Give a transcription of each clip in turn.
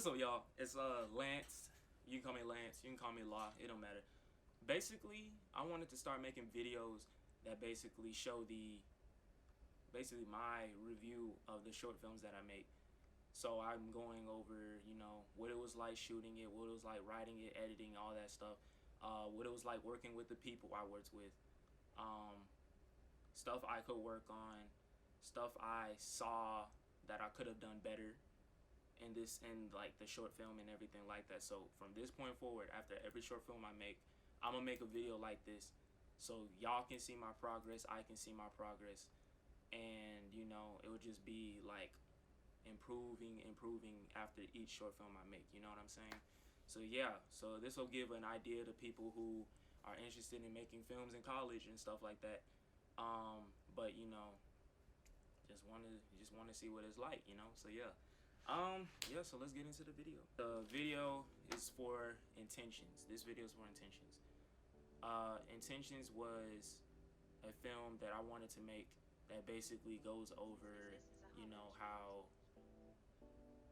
What's up, y'all? It's Lance. You can call me Lance. You can call me Law. It don't matter. Basically, I wanted to start making videos that basically show my review of the short films that I make. So I'm going over, what it was like shooting it, what it was like writing it, editing, all that stuff. What it was like working with the people I worked with. Stuff I could work on, stuff I saw that I could have done better in like the short film and everything like that. So from this point forward, after every short film I make, I'm gonna make a video like this so y'all can see my progress, I can see my progress, and it would just be like improving after each short film I make, you know what I'm saying? So yeah, so this will give an idea to people who are interested in making films in college and stuff like that. But just want to see what it's like, so yeah. Yeah, so let's get into the video. The video is for Intentions. This video is for Intentions. Intentions was a film that I wanted to make that basically goes over, how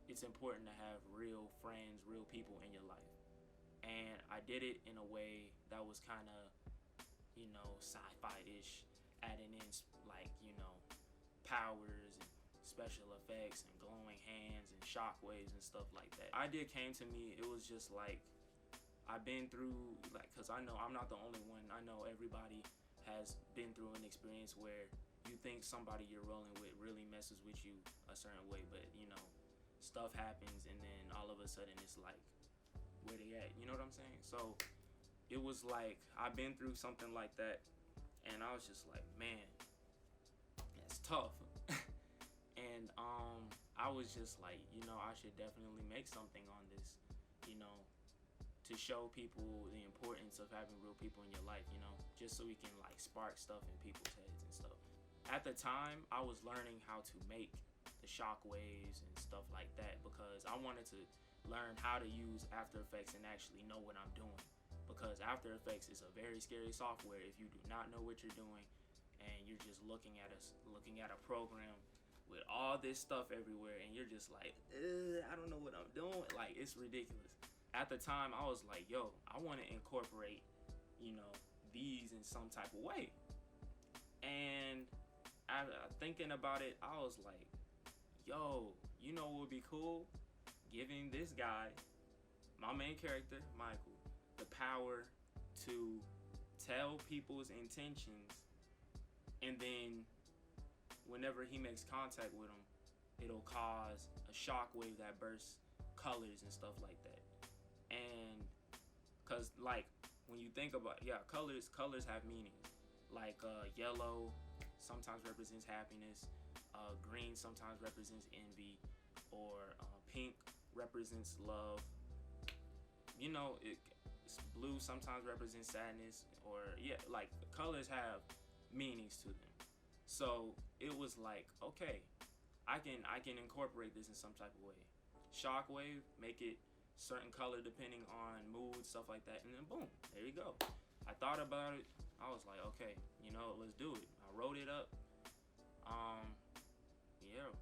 it's important to have real friends, real people in your life. And I did it in a way that was kind of, sci-fi-ish, adding in like, powers and special effects and glowing hands and shockwaves and stuff like that. Idea came to me, it was just like, I've been through, like, cause I know I'm not the only one. I know everybody has been through an experience where you think somebody you're rolling with really messes with you a certain way, but stuff happens and then all of a sudden it's like, where they at? You know what I'm saying? So it was like, I've been through something like that and I was just like, man, that's tough. And I was just like, I should definitely make something on this, to show people the importance of having real people in your life, just so we can like spark stuff in people's heads and stuff. At the time, I was learning how to make the shockwaves and stuff like that because I wanted to learn how to use After Effects and actually know what I'm doing, because After Effects is a very scary software if you do not know what you're doing and you're just looking at a program with all this stuff everywhere and you're just like, I don't know what I'm doing. Like, it's ridiculous. At the time, I was like, yo, I want to incorporate, these in some type of way. And after thinking about it, I was like, yo, what would be cool? Giving this guy, my main character, Michael, the power to tell people's intentions, and then whenever he makes contact with them, it'll cause a shockwave that bursts colors and stuff like that. And cause like when you think about, colors have meanings. Like yellow sometimes represents happiness, green sometimes represents envy, or pink represents love. Blue sometimes represents sadness, or like colors have meanings to them. So it was like, okay, I can incorporate this in some type of way. Shockwave, make it certain color depending on mood, stuff like that, and then boom, there you go. I thought about it. I was like, okay, let's do it. I wrote it up. Yeah,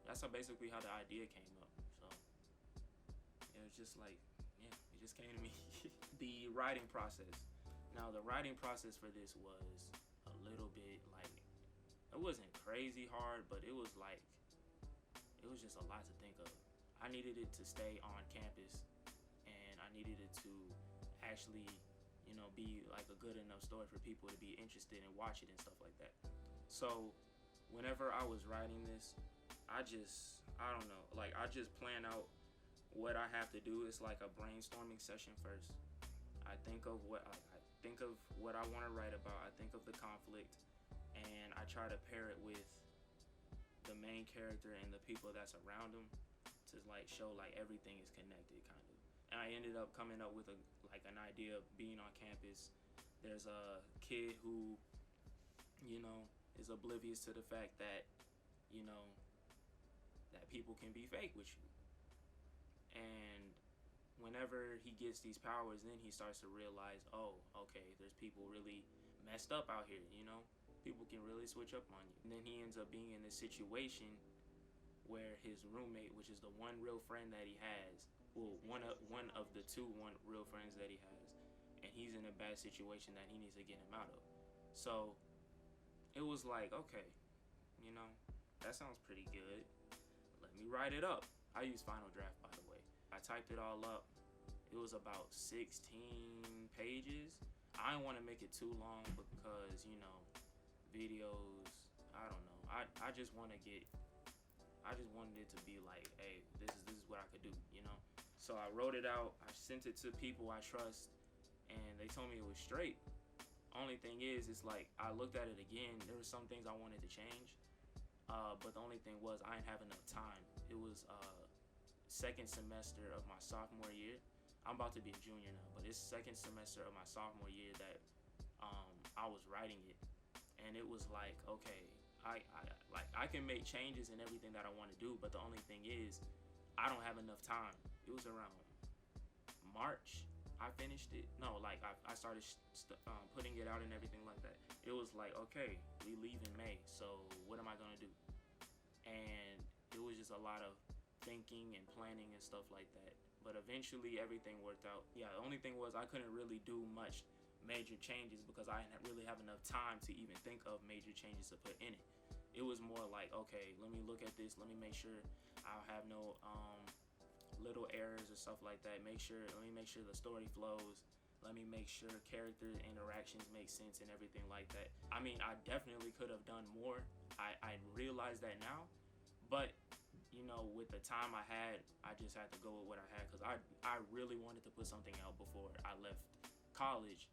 that's basically how the idea came up. So it was just like, yeah, it just came to me. The writing process. Now the writing process for this was a little bit like, it wasn't crazy hard, but it was just a lot to think of. I needed it to stay on campus, and I needed it to actually, be like a good enough story for people to be interested and watch it and stuff like that. So whenever I was writing this, I don't know, like I just plan out what I have to do. It's like a brainstorming session first. I think of what I want to write about. I think of the conflict, and I try to pair it with the main character and the people that's around him to like show like everything is connected, kind of. And I ended up coming up with an idea of being on campus. There's a kid who, is oblivious to the fact that, that people can be fake with you. And whenever he gets these powers, then he starts to realize, oh, okay, there's people really messed up out here, People can really switch up on you. And then he ends up being in this situation where his roommate, which is the one real friend that he has, well, one of the one real friends that he has, and he's in a bad situation that he needs to get him out of. So it was like, okay, you know, that sounds pretty good. Let me write it up. I use Final Draft, by the way. I typed it all up. It was about 16 pages. I didn't want to make it too long because, you know, videos, I don't know. I just wanted it to be like, hey, this is what I could do, you know? So I wrote it out. I sent it to people I trust, and they told me it was straight. Only thing is, it's like, I looked at it again. There were some things I wanted to change, but the only thing was I didn't have enough time. It was second semester of my sophomore year. I'm about to be a junior now, but it's second semester of my sophomore year that I was writing it, and it was like, okay, I can make changes and everything that I want to do, but the only thing is, I don't have enough time. It was around March I finished it. No, like I started putting it out and everything like that. It was like, okay, we leave in May, so what am I gonna do? And it was just a lot of thinking and planning and stuff like that. But eventually everything worked out. Yeah, the only thing was I couldn't really do much major changes because I didn't really have enough time to even think of major changes to put in it. It was more like, okay, let me look at this. Let me make sure I'll have no little errors or stuff like that. Let me make sure the story flows. Let me make sure character interactions make sense and everything like that. I mean, I definitely could have done more. I realize that now, but you know, with the time I had, I just had to go with what I had because I really wanted to put something out before I left college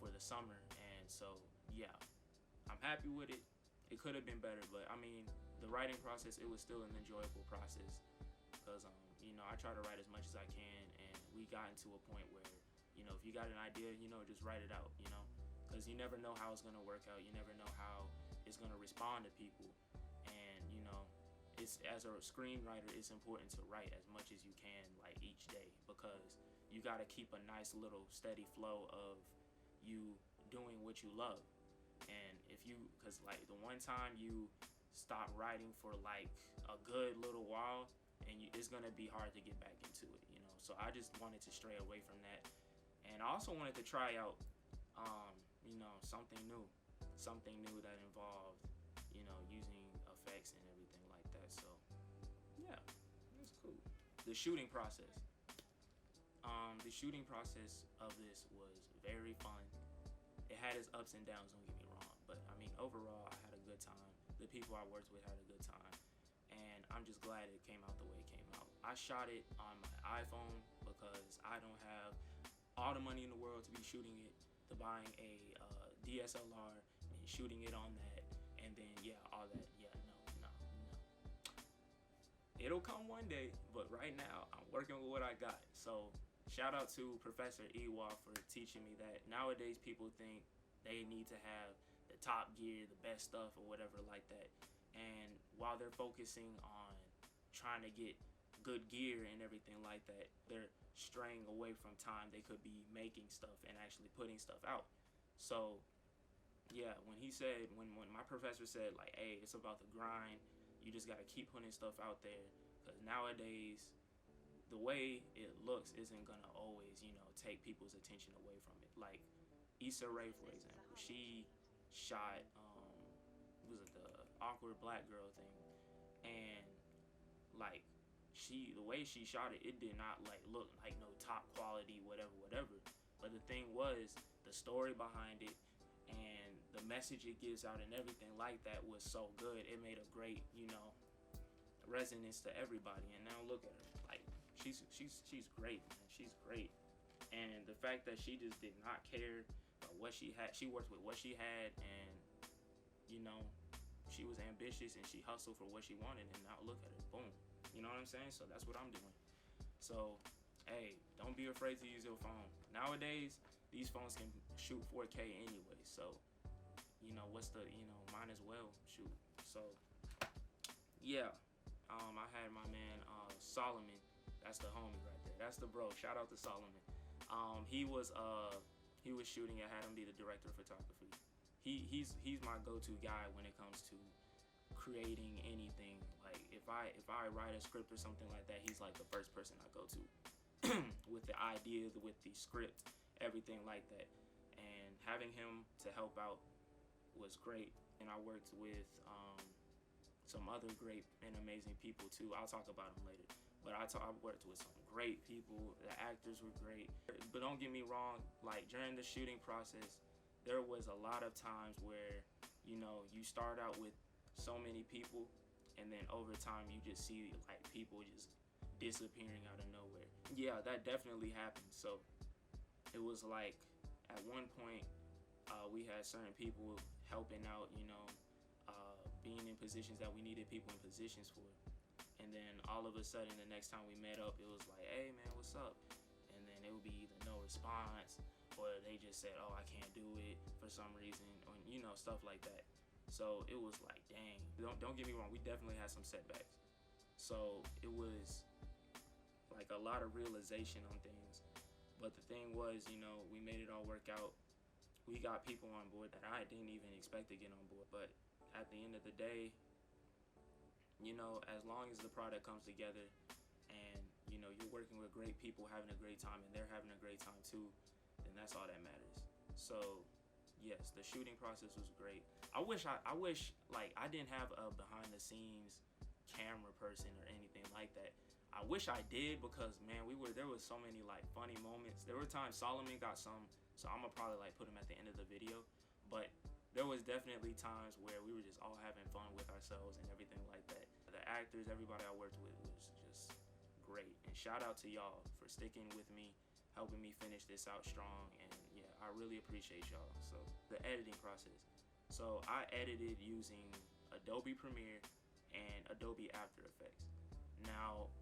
for the summer, and so yeah, I'm happy with it. It could have been better, but I mean, the writing process, it was still an enjoyable process because you know, I try to write as much as I can, and we got into a point where, you know, if you got an idea, you know, just write it out, you know, because you never know how it's gonna work out. You never know how it's gonna respond to people, and you know, it's, as a screenwriter, it's important to write as much as you can, like each day, because you got to keep a nice little steady flow of you doing what you love. And if you, because like the one time you stop writing for like a good little while, and it's gonna be hard to get back into it, you know. So I just wanted to stray away from that, and I also wanted to try out, you know, something new that involved, you know, using effects and everything like that. So yeah, that's cool. The shooting process. The shooting process of this was very fun. It had its ups and downs, don't get me wrong, but I mean, overall, I had a good time. The people I worked with had a good time, and I'm just glad it came out the way it came out. I shot it on my iPhone because I don't have all the money in the world to be shooting it, to buying a DSLR and shooting it on that, and then yeah, all that. Yeah, no. It'll come one day, but right now I'm working with what I got. So shout out to Professor Ewa for teaching me that. Nowadays people think they need to have the top gear, the best stuff or whatever like that. And while they're focusing on trying to get good gear and everything like that, they're straying away from time they could be making stuff and actually putting stuff out. So yeah, when my professor said like, hey, it's about the grind, you just gotta keep putting stuff out there, because nowadays the way it looks isn't gonna always, you know, take people's attention away from it. Like Issa Rae, for example, she shot was it the awkward black girl thing, and like the way she shot it, it did not like look like no top quality whatever. But the thing was, the story behind it and the message it gives out and everything like that was so good. It made a great, you know, resonance to everybody. And now look at her, like she's great, man. She's great. And the fact that she just did not care about what she had, she worked with what she had, and you know, she was ambitious and she hustled for what she wanted, and now look at her, boom. You know what I'm saying? So that's what I'm doing. So hey, don't be afraid to use your phone. Nowadays these phones can shoot 4K anyway, so you know, might as well shoot. So yeah, I had my man Solomon. That's the homie right there. That's the bro. Shout out to Solomon. He was shooting. I had him be the director of photography. He's my go-to guy when it comes to creating anything. Like if I write a script or something like that, he's like the first person I go to with the idea, with the script, everything like that. And having him to help out was great. And I worked with some other great and amazing people too. I'll talk about them later. But I worked with some great people. The actors were great. But don't get me wrong, like during the shooting process, there was a lot of times where, you know, you start out with so many people, and then over time you just see like people just disappearing out of nowhere. Yeah, that definitely happened. So it was like at one point we had certain people helping out, you know, being in positions that we needed people in positions for. And then all of a sudden, the next time we met up, it was like, hey man, what's up? And then it would be either no response, or they just said, oh, I can't do it for some reason, or, you know, stuff like that. So it was like, dang, don't get me wrong, we definitely had some setbacks. So it was like a lot of realization on things. But the thing was, you know, we made it all work out. We got people on board that I didn't even expect to get on board. But at the end of the day, you know, as long as the product comes together and, you know, you're working with great people, having a great time, and they're having a great time too, then that's all that matters. So yes, the shooting process was great. I wish like I didn't have a behind the scenes camera person or anything like that. I wish I did, because man, there was so many like funny moments. There were times Solomon got some, so I'm gonna probably like put him at the end of the video, but there was definitely times where we were just all having fun with ourselves and everything like that. The actors, everybody I worked with was just great. And shout out to y'all for sticking with me, helping me finish this out strong. And yeah, I really appreciate y'all. So the editing process. So I edited using Adobe Premiere and Adobe After Effects. Now,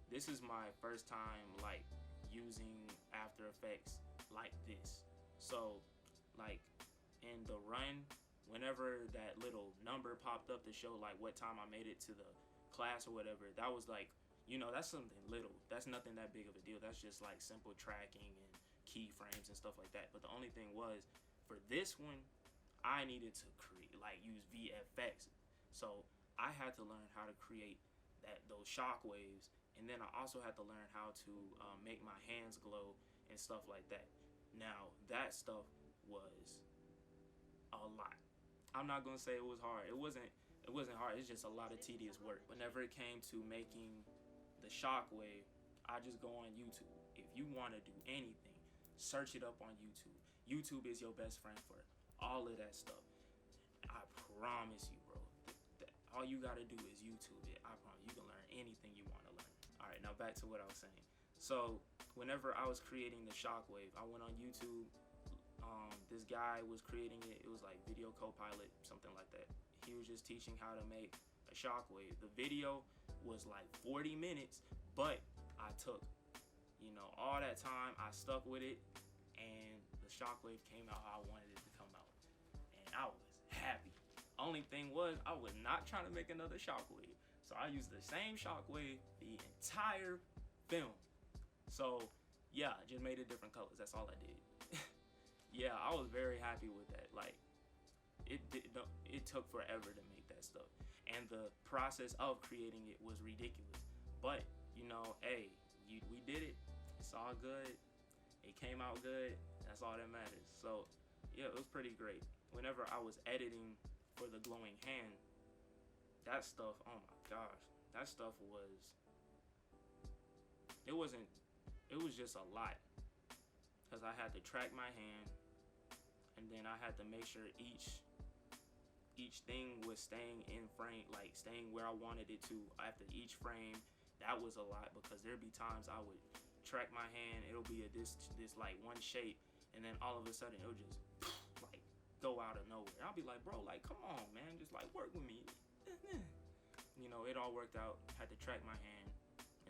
this is my first time like using After Effects like this. So like in the run, whenever that little number popped up to show like what time I made it to the class or whatever, that was like, you know, that's something little. That's nothing that big of a deal. That's just like simple tracking and keyframes and stuff like that. But the only thing was, for this one, I needed to use VFX. So I had to learn how to create those shockwaves, and then I also had to learn how to make my hands glow and stuff like that. Now that stuff was a lot. I'm not gonna say it was hard. It wasn't hard. It's just a lot of tedious work. Whenever it came to making the shockwave, I just go on YouTube. If you want to do anything, search it up on YouTube. YouTube is your best friend for all of that stuff. I promise you, bro. All you gotta do is YouTube it. I promise you can learn anything you want to learn. All right, now back to what I was saying. So whenever I was creating the shockwave, I went on YouTube. This guy was creating it. It was like Video Copilot, something like that. He was just teaching how to make a shockwave. The video was like 40 minutes, but I took, you know, all that time. I stuck with it, and the shockwave came out how I wanted it to come out, and I was happy. Only thing was, I was not trying to make another shockwave, so I used the same shockwave the entire film. So yeah, I just made it different colors. That's all I did. Yeah, I was very happy with that. Like, it took forever to make that stuff, and the process of creating it was ridiculous. But you know, hey, we did it. It's all good. It came out good. That's all that matters. So yeah, it was pretty great. Whenever I was editing for the glowing hand, that stuff, oh my gosh, that stuff was, it was just a lot, because I had to track my hand, and then I had to make sure each thing was staying in frame, like staying where I wanted it to after each frame. That was a lot, because there'd be times I would track my hand, it'll be this like one shape, and then all of a sudden it'll just like go out of nowhere. I'll be like, bro, like, come on, man, just like work with me. You know, it all worked out. I had to track my hand,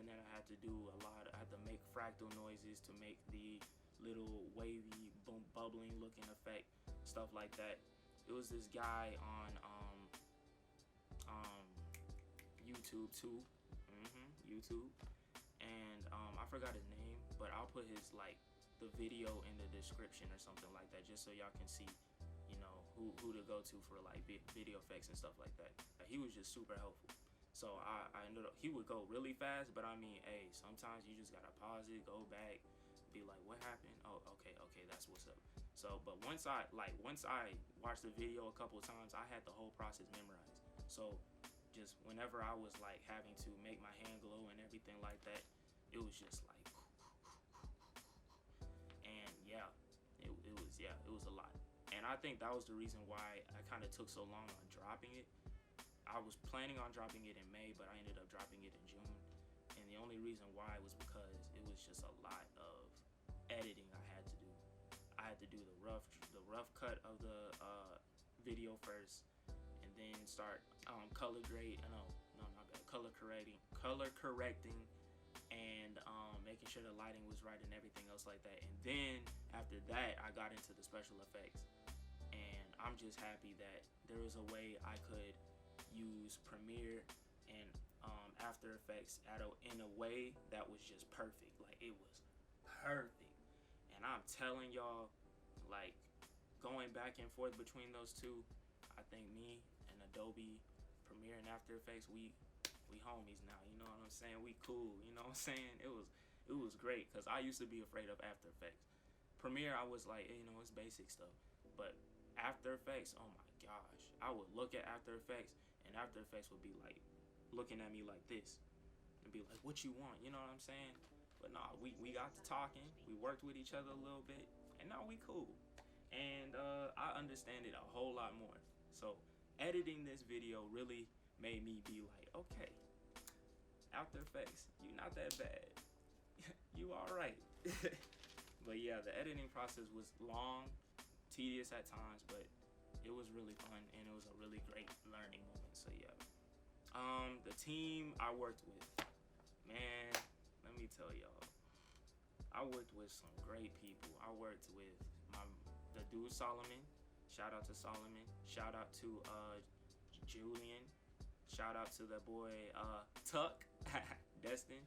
and then I had to do I had to make fractal noises to make the little wavy, boom, bubbling looking effect, stuff like that. It was this guy on YouTube too, YouTube, and I forgot his name, but I'll put his the video in the description or something like that, just so y'all can see, you know, who to go to for like video effects and stuff like that. Like, he was just super helpful. So I ended up, he would go really fast, but I mean, hey, sometimes you just gotta pause it, go back, be like, what happened? Oh, okay, that's what's up. So, but once I watched the video a couple of times, I had the whole process memorized. So just whenever I was like having to make my hand glow and everything like that, it was just like, and yeah, it was a lot. And I think that was the reason why I kind of took so long on dropping it. I was planning on dropping it in May, but I ended up dropping it in June. And the only reason why was because it was just a lot of editing I had to do. I had to do the rough cut of the video first, and then start color correcting, and making sure the lighting was right and everything else like that. And then after that, I got into the special effects, and I'm just happy that there was a way I could use Premiere and After Effects in a way that was just perfect. Like, it was perfect. And I'm telling y'all, like, going back and forth between those two, I think me and Adobe Premiere and After Effects, we homies now. You know what I'm saying? We cool. You know what I'm saying? It was great, because I used to be afraid of After Effects. Premiere, I was like, you know, it's basic stuff. But After Effects, oh my gosh, I would look at After Effects, and After Effects would be like looking at me like this and be like, what you want? You know what I'm saying? But nah, we got to talking, we worked with each other a little bit, and now we cool. And I understand it a whole lot more. So editing this video really made me be like, okay, After Effects, you not that bad. You alright. But yeah, the editing process was long, tedious at times, but it was really fun, and it was a really great learning moment. So yeah. The team I worked with, man, let me tell y'all, I worked with some great people. I worked with the dude Solomon. Shout out to Solomon. Shout out to Julian. Shout out to that boy Tuck, Destin.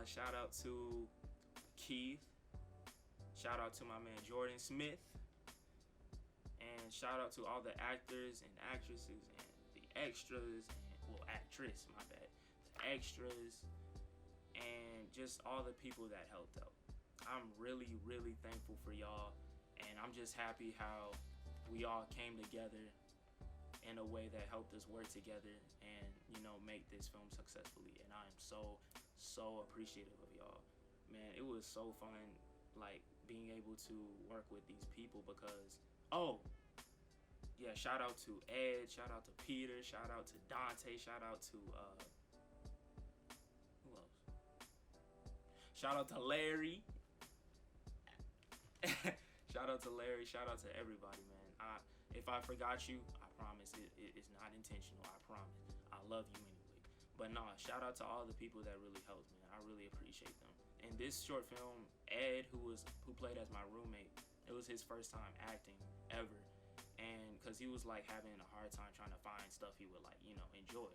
Shout out to Keith. Shout out to my man Jordan Smith. And shout out to all the actors and actresses and the extras, and, well, actress, my bad. The extras, and just all the people that helped out. I'm really, really thankful for y'all, and I'm just happy how we all came together in a way that helped us work together and, you know, make this film successfully. And I am so appreciative of y'all. Man, it was so fun, like, being able to work with these people, because, oh, yeah, shout out to Ed, shout out to Peter, shout out to Dante, shout out to, who else? Shout out to Larry. Shout out to Larry, shout out to everybody, man. If I forgot you, I promise it's not intentional, I promise. I love you anyway. But nah, shout out to all the people that really helped, man. I really appreciate them. In this short film, Ed, who played as my roommate, it was his first time acting ever. And because he was like having a hard time trying to find stuff he would, like, you know, enjoy.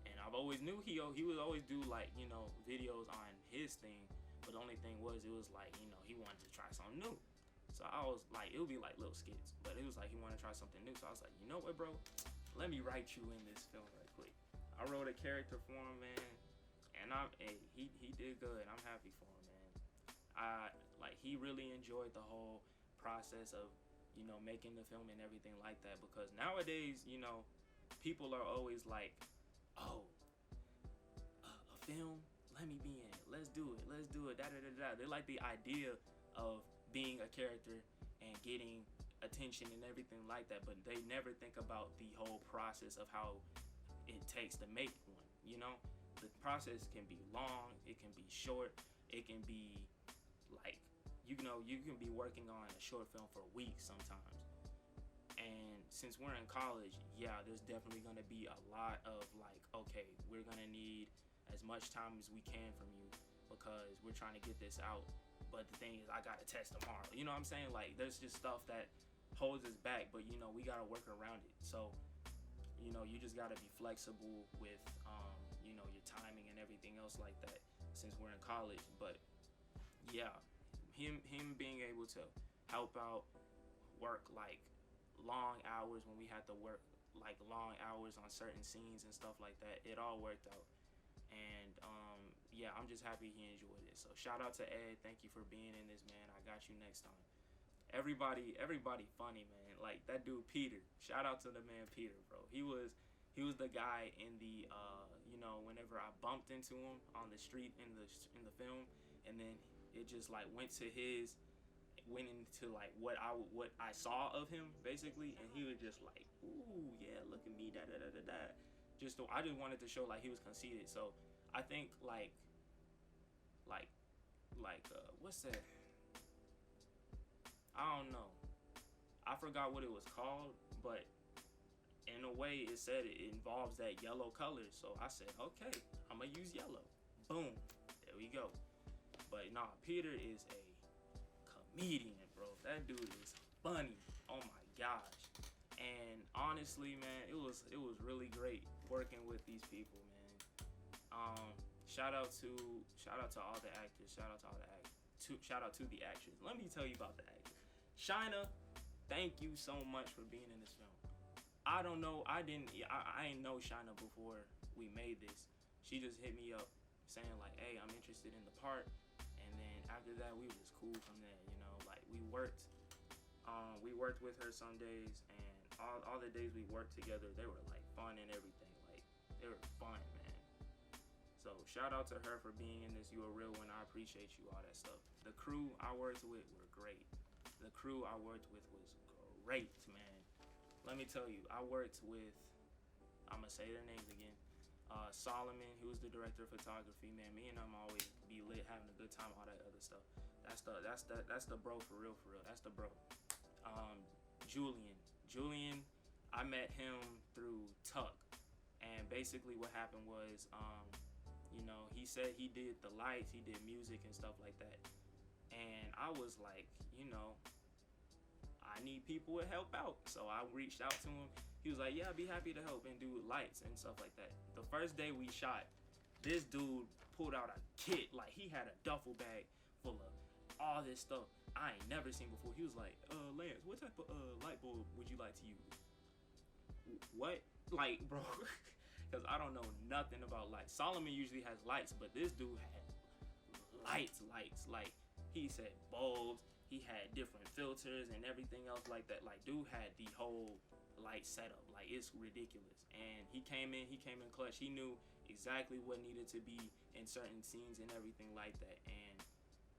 And I've always knew he would always do, like, you know, videos on his thing. But the only thing was, it was like, you know, he wanted to try something new. So I was like, it would be like little skits, but it was like he wanted to try something new. So I was like, you know what, bro? Let me write you in this film right quick. I wrote a character for him, man, and he did good. I'm happy for him, man. He really enjoyed the whole process of, you know, making the film and everything like that. Because nowadays, you know, people are always like, oh, a film? Let me be in it. Let's do it. Da da da da. They like the idea of being a character and getting attention and everything like that, but they never think about the whole process of how it takes to make one. You know, the process can be long, it can be short, it can be like, you know, you can be working on a short film for weeks sometimes. And since we're in college, yeah, there's definitely going to be a lot of like, okay, we're going to need as much time as we can from you, because we're trying to get this out. But the thing is, I got to test tomorrow. You know what I'm saying? Like, there's just stuff that holds us back, but, you know, we got to work around it. So, you know, you just got to be flexible with, you know, your timing and everything else like that, since we're in college. But, yeah, him being able to help out, work, like, long hours when we had to work like long hours on certain scenes and stuff like that. It all worked out. And yeah, I'm just happy he enjoyed it. So shout out to Ed. Thank you for being in this, man. I got you next time. Everybody funny, man. Like that dude Peter. Shout out to the man Peter, bro. He was the guy in the whenever I bumped into him on the street in the film, and then it just like went into like what I saw of him basically, and he was just like, ooh yeah, look at me, da da da da da. I just wanted to show like he was conceited. So I think what's that? I don't know. I forgot what it was called, but in a way it said it involves that yellow color. So I said, okay, I'm gonna use yellow. Boom, there we go. But nah, Peter is a comedian, bro. That dude is funny. Oh my gosh. And honestly, man, it was really great working with these people, man. Shout out to all the actors. Shout out to the actors. Let me tell you about the actors. Shina, thank you so much for being in this film. I don't know. I didn't know Shina before we made this. She just hit me up saying like, hey, I'm interested in the part. And then after that, we were just cool from there. Like we worked with her some days, and all the days we worked together, they were like fun and everything. Like they were fun, man. So shout out to her for being in this. You a real one. I appreciate you, all that stuff. The crew I worked with were great. The crew I worked with was great, man. Let me tell you, I worked with, I'm gonna say their names again. Solomon, who was the director of photography, man. Me and him always be lit, having a good time, all that other stuff. That's the bro for real. That's the bro. Julian, I met him through Tuck, and basically what happened was, he said he did the lights, he did music and stuff like that, and I was like, I need people to help out. So I reached out to him. He was like, yeah, I'd be happy to help and do lights and stuff like that. The first day we shot, this dude pulled out a kit. Like he had a duffel bag full of all this stuff I ain't never seen before. He was like, Lance, what type of light bulb would you like to use? What? Like, bro, because I don't know nothing about lights. Solomon usually has lights, but this dude had lights. Like he said bulbs. He had different filters and everything else like that. Like, dude had the whole light setup. Like, it's ridiculous. And he came in clutch. He knew exactly what needed to be in certain scenes and everything like that. And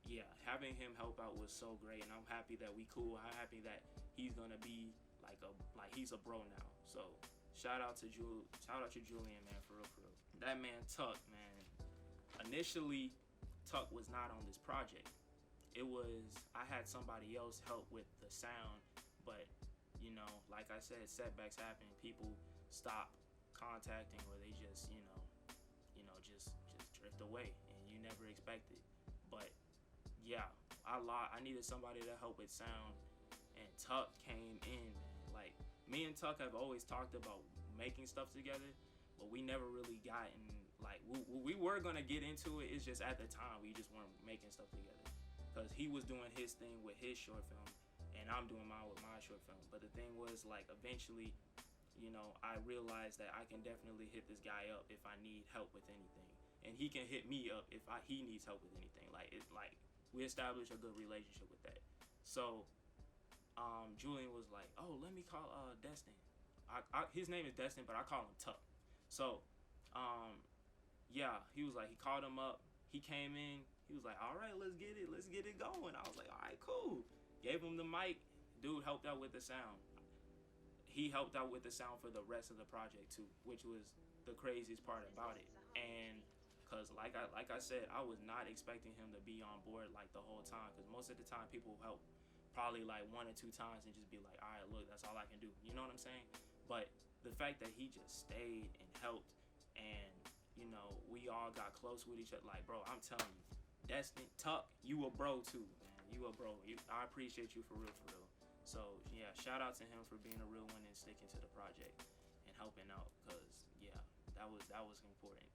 yeah, having him help out was so great. And I'm happy that we cool. I'm happy that he's gonna be like he's a bro now. So shout out to Julian, man, for real. That man Tuck, man. Initially, Tuck was not on this project. I had somebody else help with the sound, but like I said, setbacks happen. People stop contacting, or they just just drift away, and you never expect it. But yeah, I needed somebody to help with sound, and Tuck came in, man. Like me and Tuck have always talked about making stuff together, but we never really gotten like we were gonna get into it. It's just at the time we just weren't making stuff together. Because he was doing his thing with his short film, and I'm doing mine with my short film. But the thing was, like, eventually, I realized that I can definitely hit this guy up if I need help with anything, and he can hit me up if he needs help with anything. Like, it's like we established a good relationship with that. So, Julian was like, "Oh, let me call Destin." His name is Destin, but I call him Tuck. So, yeah, he was like, he called him up. He came in. He was like, all right, let's get it going. I was like, all right, cool. Gave him the mic. Dude helped out with the sound. He helped out with the sound for the rest of the project too, which was the craziest part about it. And because like I said, I was not expecting him to be on board like the whole time, because most of the time people help probably like 1 or 2 times and just be like, all right, look, that's all I can do. You know what I'm saying? But the fact that he just stayed and helped, and we all got close with each other. Like, bro, I'm telling you, Destin, Tuck, you a bro too, man. You a bro. I appreciate you for real. So yeah, shout out to him for being a real one and sticking to the project and helping out. Cause yeah, that was important.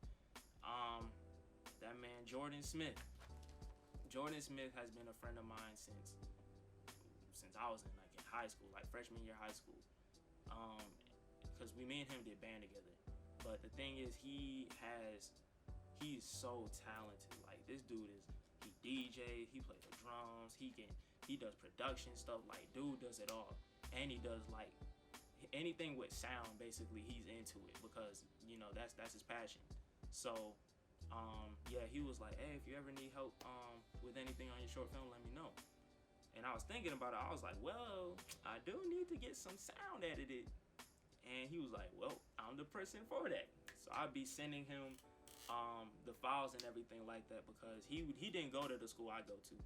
That man Jordan Smith. Jordan Smith has been a friend of mine since I 2000, like in high school, like freshman year high school. Because me and him did band together. But the thing is, he's so talented. Like this dude he DJ, he plays the drums, he does production stuff. Like dude does it all, and he does like anything with sound. Basically, he's into it because that's his passion. So yeah, he was like, hey, if you ever need help with anything on your short film, let me know. And I was thinking about it. I was like, well, I do need to get some sound edited. And he was like, well, I'm the person for that. So I'd be sending him the files and everything like that because he didn't go to the school I go to.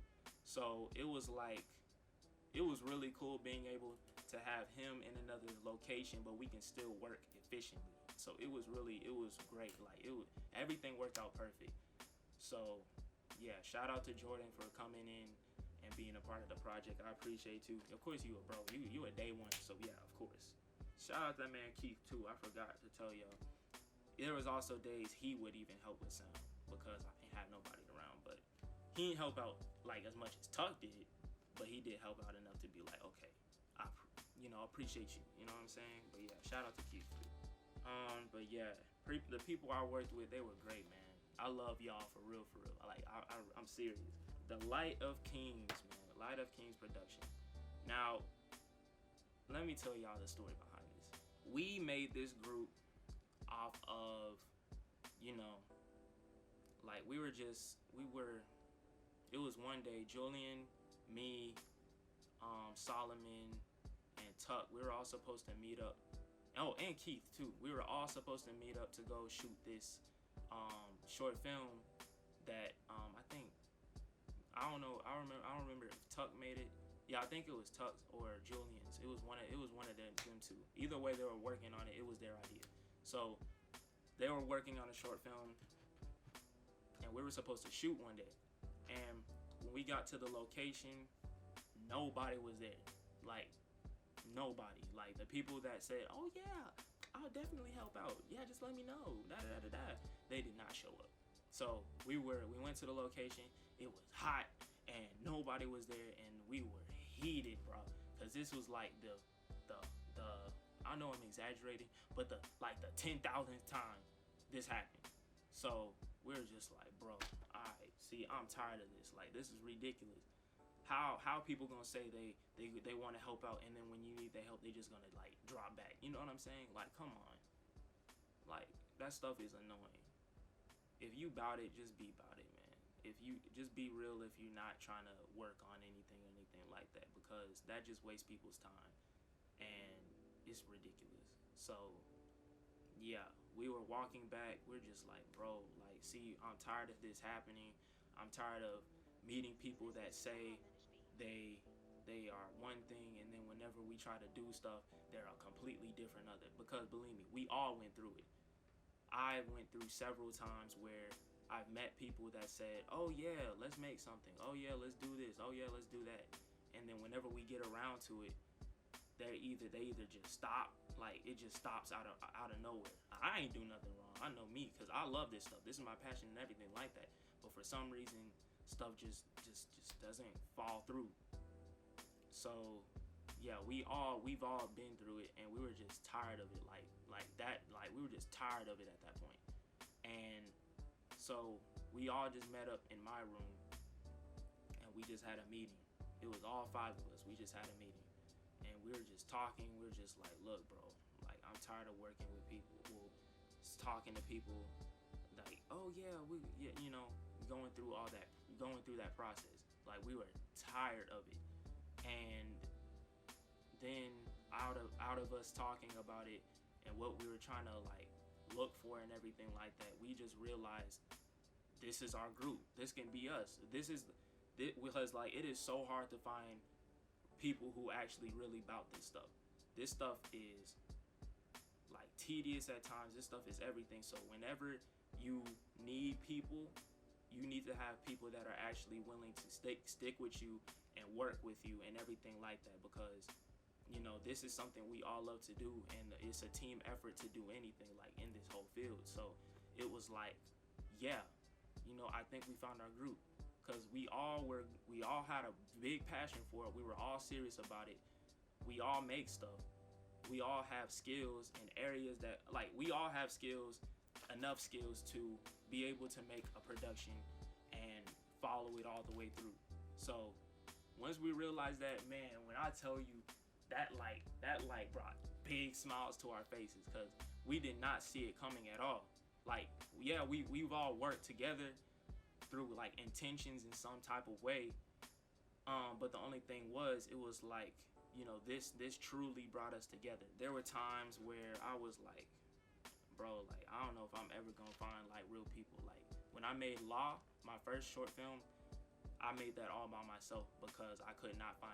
So it was really cool being able to have him in another location, but we can still work efficiently. So it was great. Like everything worked out perfect. So yeah, shout out to Jordan for coming in and being a part of the project. I appreciate you. Of course you a bro. You a day one. So yeah, of course. Shout out that man Keith too. I forgot to tell y'all. There was also days he would even help with sound because I didn't have nobody around. But he didn't help out like as much as Tuck did. But he did help out enough to be like, okay, I appreciate you. You know what I'm saying? But yeah, shout out to Keith too. But yeah, the people I worked with, they were great, man. I love y'all for real, for real. I'm serious. The Light of Kings, man. Light of Kings production. Now, let me tell y'all the story behind this. We made this group off of, it was one day, Julian, me, Solomon, and Tuck, we were all supposed to meet up. Oh, and Keith too. We were all supposed to meet up to go shoot this short film that I don't remember if Tuck made it. Yeah, I think it was Tuck's or Julian's. It was one of them two. Either way, they were working on it. It was their idea. So they were working on a short film, and we were supposed to shoot one day. And when we got to the location, nobody was there. Like nobody. Like the people that said, "Oh yeah, I'll definitely help out. Yeah, just let me know." They did not show up. So we went to the location. It was hot and nobody was there, and we were heated, bro. Cause this was like the I know I'm exaggerating, but the 10,000th time this happened. So we're just like, bro, alright, see, I'm tired of this. Like this is ridiculous. How people gonna say they want to help out, and then when you need their help, they just gonna like drop back. You know what I'm saying? Like, come on. Like that stuff is annoying. If you bout it, just be about it, man. If you just be real, if you're not trying to work on anything like that, because that just wastes people's time, and it's ridiculous. So yeah, we were walking back. We're just like, bro, like, see, I'm tired of this happening. I'm tired of meeting people that say they are one thing, and then whenever we try to do stuff, they're a completely different other. Because believe me, we all went through it. I went through several times where I've met people that said, "Oh yeah, let's make something. Oh yeah, let's do this. Oh yeah, let's do that." And then whenever we get around to it, they either just stop, like it just stops out of nowhere. I ain't do nothing wrong. I know me, cause I love this stuff. This is my passion and everything like that. But for some reason, stuff just doesn't fall through. So yeah, we've all been through it, and we were just tired of it, like that. Like we were just tired of it at that point. And so we all just met up in my room, and we just had a meeting. It was all 5 of us. We just had a meeting, and we were just talking. We were just like, look, bro, like I'm tired of working with people, talking to people, like, oh yeah, going through all that, going through that process. Like we were tired of it, and then out of us talking about it and what we were trying to like look for and everything like that, we just realized this is our group. This can be us. Because like it is so hard to find people who actually really about this stuff. This stuff is like tedious at times. This stuff is everything. So whenever you need people, you need to have people that are actually willing to stick with you and work with you and everything like that, because this is something we all love to do, and it's a team effort to do anything like in this whole field. So it was like, yeah, I think we found our group. because we all had a big passion for it. We were all serious about it. We all make stuff. We all have skills in areas that, like, we all have skills, enough skills to be able to make a production and follow it all the way through. So once we realized that, man, when I tell you that light brought big smiles to our faces, because we did not see it coming at all. Like, yeah, we've all worked together through like intentions in some type of way, but the only thing was, it was like, you know, this truly brought us together. There were times where I was like, bro, like, I don't know if I'm ever gonna find like real people. Like, when I made Law, my first short film, I made that all by myself because I couldn't find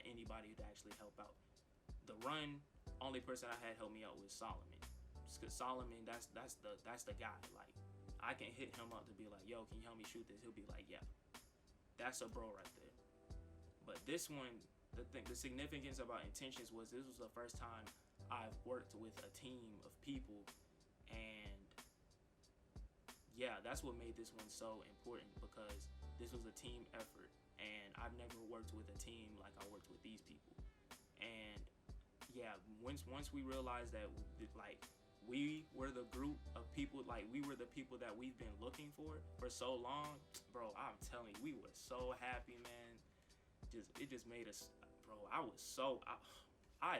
anybody to actually help out. The Run, only person I had help me out was Solomon. Just cause Solomon, that's the guy. Like, I can hit him up to be like, yo, can you help me shoot this? He'll be like, yeah. That's a bro right there. But this one, the significance about Intentions was, this was the first time I've worked with a team of people, and yeah, that's what made this one so important, because this was a team effort, and I've never worked with a team like I worked with these people. And yeah, once we realized that, like, we were the group of people, like, we were the people that we've been looking for so long, bro, I'm telling you, we were so happy, man. It just made us, bro, I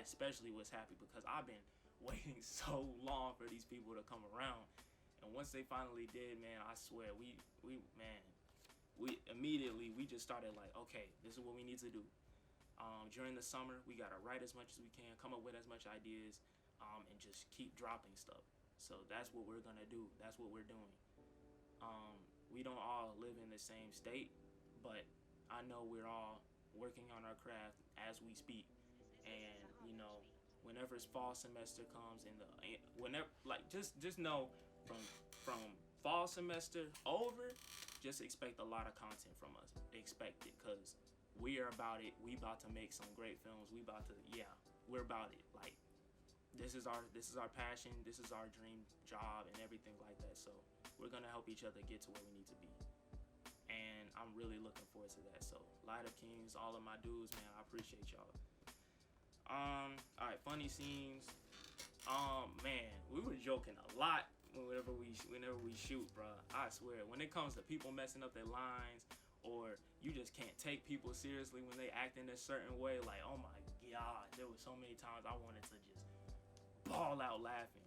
especially was happy because I've been waiting so long for these people to come around. And once they finally did, man, I swear, we immediately just started like, okay, this is what we need to do. During the summer, we gotta write as much as we can, come up with as much ideas, and just keep dropping stuff. So that's what we're gonna do. That's what we're doing. We don't all live in the same state, but I know we're all working on our craft as we speak. And you know, whenever fall semester comes, just know from fall semester over, just expect a lot of content from us. Expect it, because we are about it. We about to make some great films. We're about it. Like, this is our passion. This is our dream job and everything like that. So we're gonna help each other get to where we need to be. And I'm really looking forward to that. So Light of Kings, all of my dudes, man, I appreciate y'all. Alright, funny scenes. Man, we were joking a lot whenever we shoot, bro. I swear, when it comes to people messing up their lines, or you just can't take people seriously when they act in a certain way, like, oh my god, there were so many times I wanted to just bawl out laughing.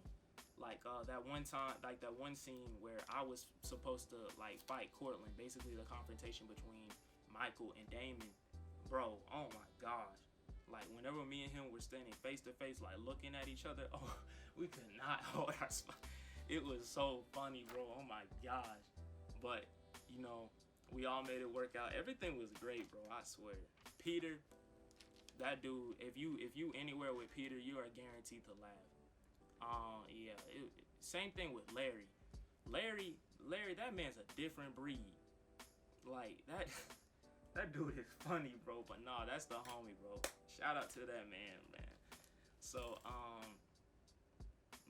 Like that one time, like that one scene where I was supposed to like fight Cortland, basically the confrontation between Michael and Damon. Bro, oh my gosh. Like, whenever me and him were standing face to face, like looking at each other, oh, we could not hold our smile. It was so funny, bro. Oh my gosh. But, you know, we all made it work out. Everything was great, bro. I swear. Peter, that dude, if you anywhere with Peter, you are guaranteed to laugh. Yeah, same thing with Larry. Larry, that man's a different breed. Like, that dude is funny, bro. But nah, that's the homie, bro. Shout out to that man. So,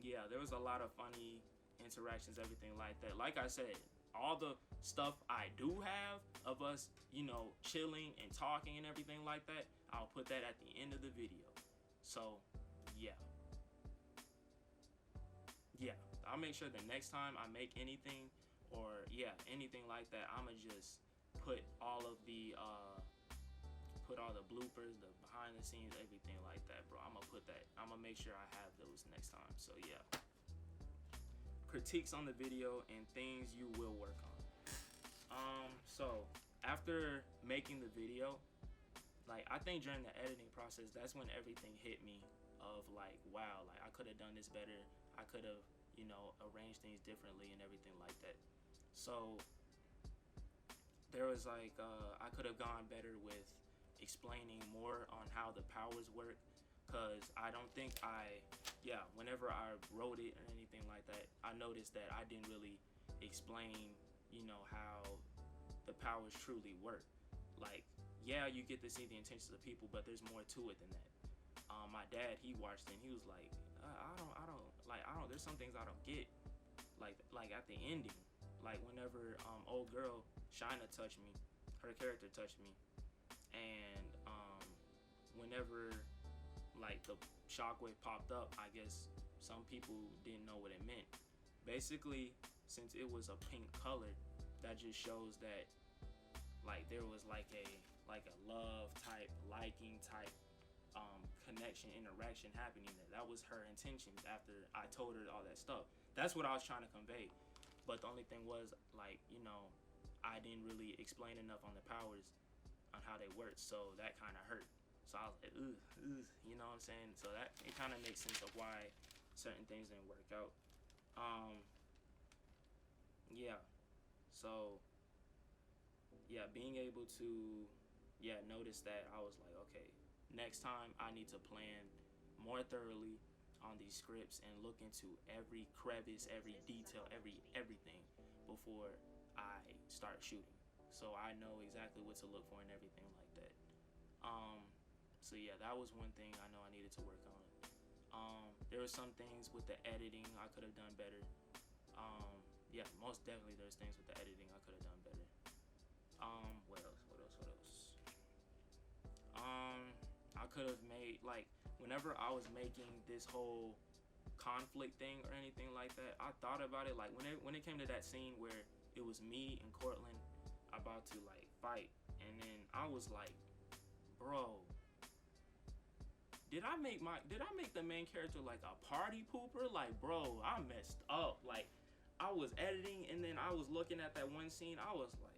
yeah, there was a lot of funny interactions, everything like that. Like I said, all the stuff I do have of us, you know, chilling and talking and everything like that, I'll put that at the end of the video. So, yeah. Yeah, I'll make sure the next time I make anything, or yeah, anything like that, I'ma just put all of the bloopers, the behind the scenes, everything like that, bro. I'ma make sure I have those next time. So yeah. Critiques on the video and things you will work on. So after making the video, like, I think during the editing process, that's when everything hit me of like, wow, like, I could have done this better. I could have, you know, arranged things differently and everything like that. So there was like, I could have gone better with explaining more on how the powers work, because I don't think whenever I wrote it or anything like that, I noticed that I didn't really explain, you know, how the powers truly work. Like, yeah, you get to see the intentions of people, but there's more to it than that. My dad, he watched it and he was like, I don't, there's some things I don't get, like at the ending. like whenever old girl Shina touched me, her character touched me, and whenever like the Shockwave popped up, I guess some people didn't know what it meant. Basically, since it was a pink color, that just shows that like there was like a love type, liking type connection, interaction happening there. That was her intentions after I told her all that stuff. That's what I was trying to convey. But the only thing was, like, you know, I didn't really explain enough on the powers on how they work, so that kind of hurt. So I was like, you know what I'm saying? So that it kind of makes sense of why certain things didn't work out. Yeah. So yeah, being able to notice that, I was like, okay, next time I need to plan more thoroughly on these scripts and look into every crevice, every detail, everything before I start shooting. So I know exactly what to look for and everything like that. So yeah, that was one thing I know I needed to work on. There were some things with the editing I could have done better. Yeah, most definitely there's things with the editing I could have done better. What else? I could have made, like, whenever I was making this whole conflict thing or anything like that, I thought about it, like, when it came to that scene where it was me and Cortland about to, like, fight, and then I was like, bro, did I make the main character like a party pooper? Like, bro, I messed up. Like, I was editing, and then I was looking at that one scene, I was like,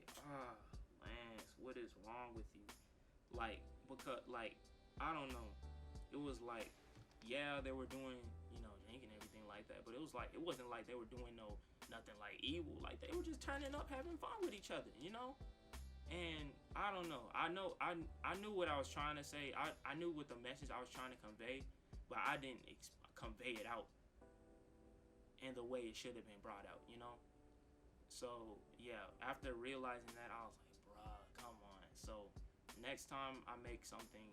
Lance, what is wrong with you? Like, because, like, I don't know. It was like, yeah, they were doing, you know, jank and everything like that, but it was like, it wasn't like they were doing nothing like evil. Like, they were just turning up, having fun with each other, you know? And I don't know. I knew what I was trying to say. I knew what the message I was trying to convey, but I didn't convey it out in the way it should have been brought out, you know? So, yeah, after realizing that, I was like, bruh, come on. So, next time I make something,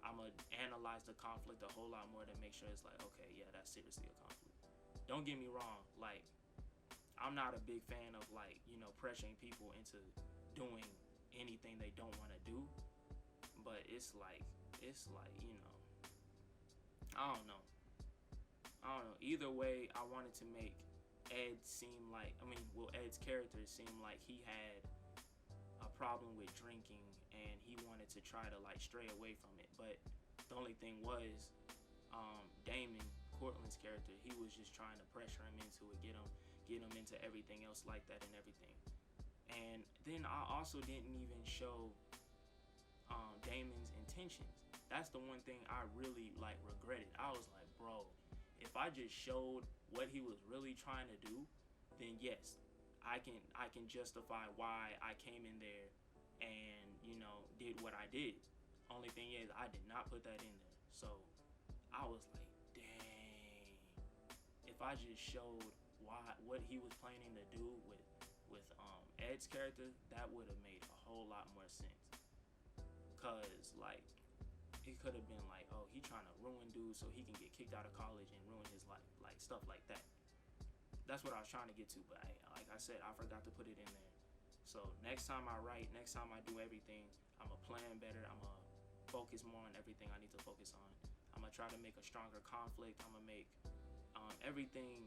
I'm going to analyze the conflict a whole lot more to make sure it's like, okay, yeah, that's seriously a conflict. Don't get me wrong. Like, I'm not a big fan of, like, you know, pressuring people into doing anything they don't want to do. But it's like, you know, I don't know. Either way, I wanted to make Ed seem like, Ed's character seem like he had a problem with drinking and he wanted to try to, like, stray away from it. But the only thing was, Damon, Cortland's character, he was just trying to pressure him into it, get him into everything else like that and everything. And then I also didn't even show Damon's intentions. That's the one thing I really, like, regretted. I was like, bro, if I just showed what he was really trying to do, then yes, I can justify why I came in there and, you know, did what I did. Only thing is, I did not put that in there. So I was like, dang, if I just showed what he was planning to do with Ed's character, that would have made a whole lot more sense. Cause, like, it could have been like, oh, he trying to ruin dudes so he can get kicked out of college and ruin his life, like stuff like that. That's what I was trying to get to, but like I said, I forgot to put it in there. So next time I write, next time I do everything, I'ma plan better. I'ma focus more on everything I need to focus on. I'ma try to make a stronger conflict. I'ma make everything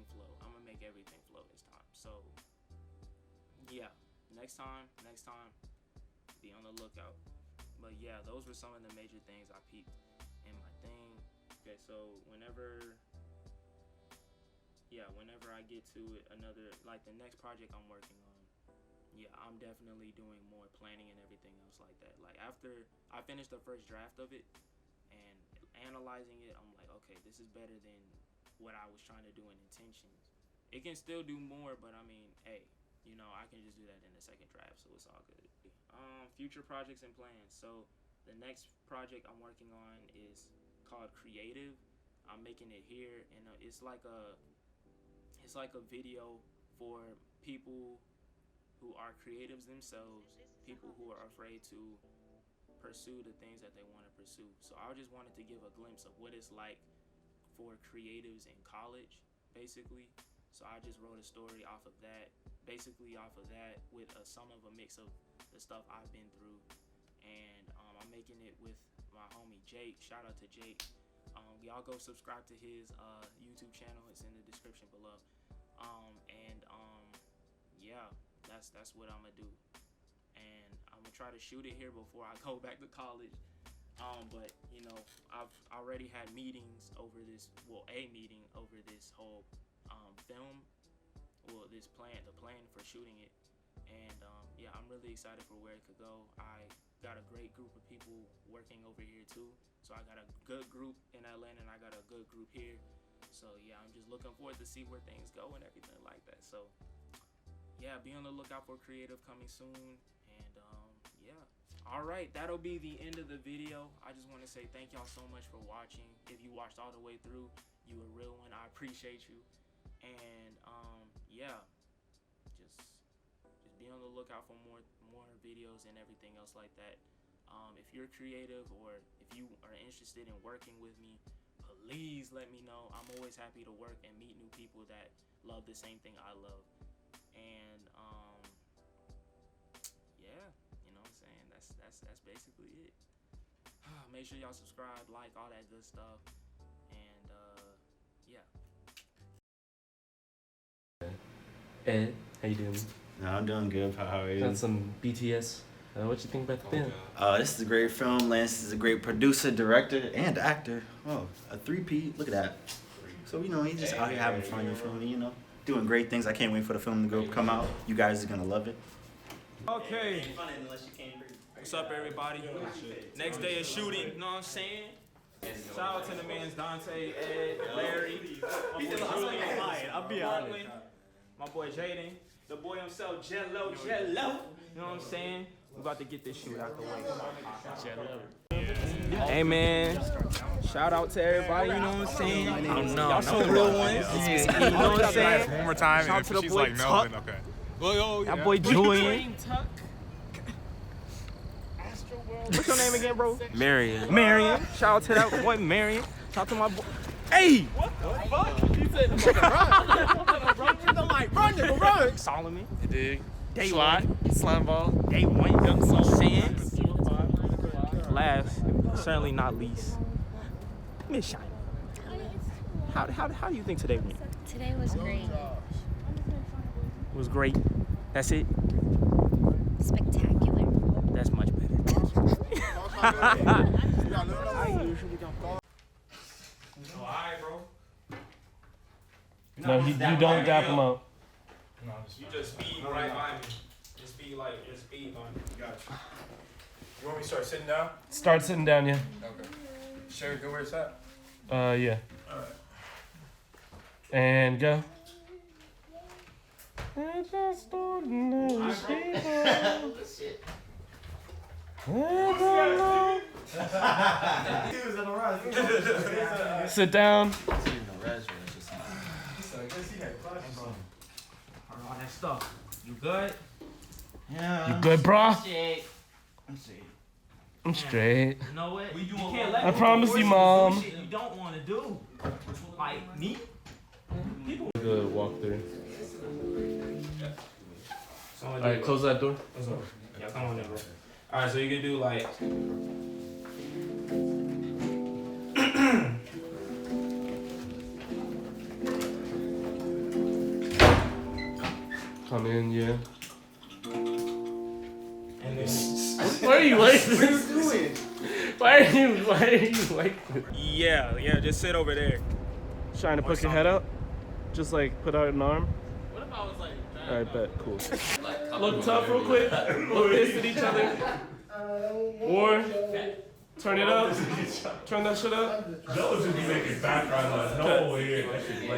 flow. I'ma make everything flow this time. So yeah, next time, be on the lookout. But yeah, those were some of the major things I peeped in my thing. Okay, so whenever I get to it, like the next project I'm working on, yeah, I'm definitely doing more planning and everything else like that. Like, after I finished the first draft of it and analyzing it, I'm like, okay, this is better than what I was trying to do in intentions. It can still do more, but I mean, hey, you know, I can just do that in the second draft, so it's all good. Future projects and plans. So the next project I'm working on is called Creative. I'm making it here, and it's like a video for people who are creatives themselves, people who are afraid to pursue the things that they want to pursue. So I just wanted to give a glimpse of what it's like for creatives in college, basically. So I just wrote a story off of that, basically off of that, with some of a mix of the stuff I've been through. And I'm making it with my homie Jake. Shout out to Jake. Y'all go subscribe to his YouTube channel. It's in the description below. Yeah, that's what I'm gonna do. And I'm gonna try to shoot it here before I go back to college. But you know, I've already had meetings over this. Well, a meeting over this whole film. Well, the plan for shooting it. And yeah, I'm really excited for where it could go. I got a great group of people working over here too. So I got a good group in Atlanta and I got a good group here. So yeah, I'm just looking forward to see where things go and everything like that. So yeah, be on the lookout for creative coming soon. And yeah. All right, that'll be the end of the video. I just want to say thank y'all so much for watching. If you watched all the way through, you a real one. I appreciate you. And yeah, just be on the lookout for more videos and everything else like that. If you're creative or if you are interested in working with me, please let me know. I'm always happy to work and meet new people that love the same thing I love. And yeah, you know what I'm saying? That's basically it. Make sure y'all subscribe, like, all that good stuff. And yeah. Ed, how you doing? No, I'm doing good. How are you? Got some BTS. What you think about the film? This is a great film. Lance is a great producer, director, and actor. Oh, a 3P. Look at that. So, you know, he's just out here having fun, you feel me, you know? Doing great things. I can't wait for the film to come out. You guys are going to love it. Okay. What's up, everybody? Next day of shooting, you know what I'm saying? Shout out to the man's Dante, Ed, Larry, my boy Julian, I'll be honest. my boy Jaden, the boy himself, Jello. You know what I'm saying? We about to get this shoot out the way. Hey man, shout out to everybody, you know what I'm saying? Y'all some real ones. You know what I'm saying? One more time, Shout and to if the she's boy like Tuck. Melvin, okay. That boy Julian. What's your name again, bro? Marion. Marion. Shout out to that boy Marion. Shout out to my boy. Hey! What the fuck? You said run. Solomon. You dig? Day Slot. one. Slime ball. Day one. Young Soul Sands. Last, certainly not least, Miss Shiny. How do you think today went? Today was great. It was great. That's it? Spectacular. That's much better. Alright, bro. No, you don't dap him up. You just speed right by me. Just speed by me. Gotcha. You want me to start sitting down? Start sitting down, yeah. Okay. Sherry, go where it's at? Yeah. Alright. And go. I just don't know. Sit down. All that stuff. You good? Yeah. You good, brah? I'm I'm straight. You know what? You can't let I promise you, Mom. shit you don't want to do. Like me? Good walk through. Alright, close that door. Yeah, come on in, bro. Alright, so you can do like. Come in, yeah. And then. Why are you like this? What are you doing? Why are you like this? Yeah, just sit over there. Trying to poke your head out? Just like put out an arm? What if I was like. Alright, bet, cool. Look tough real quick. Look pissed at each other. Or turn it up. Turn that shit up. Those would be making background noise. No, here.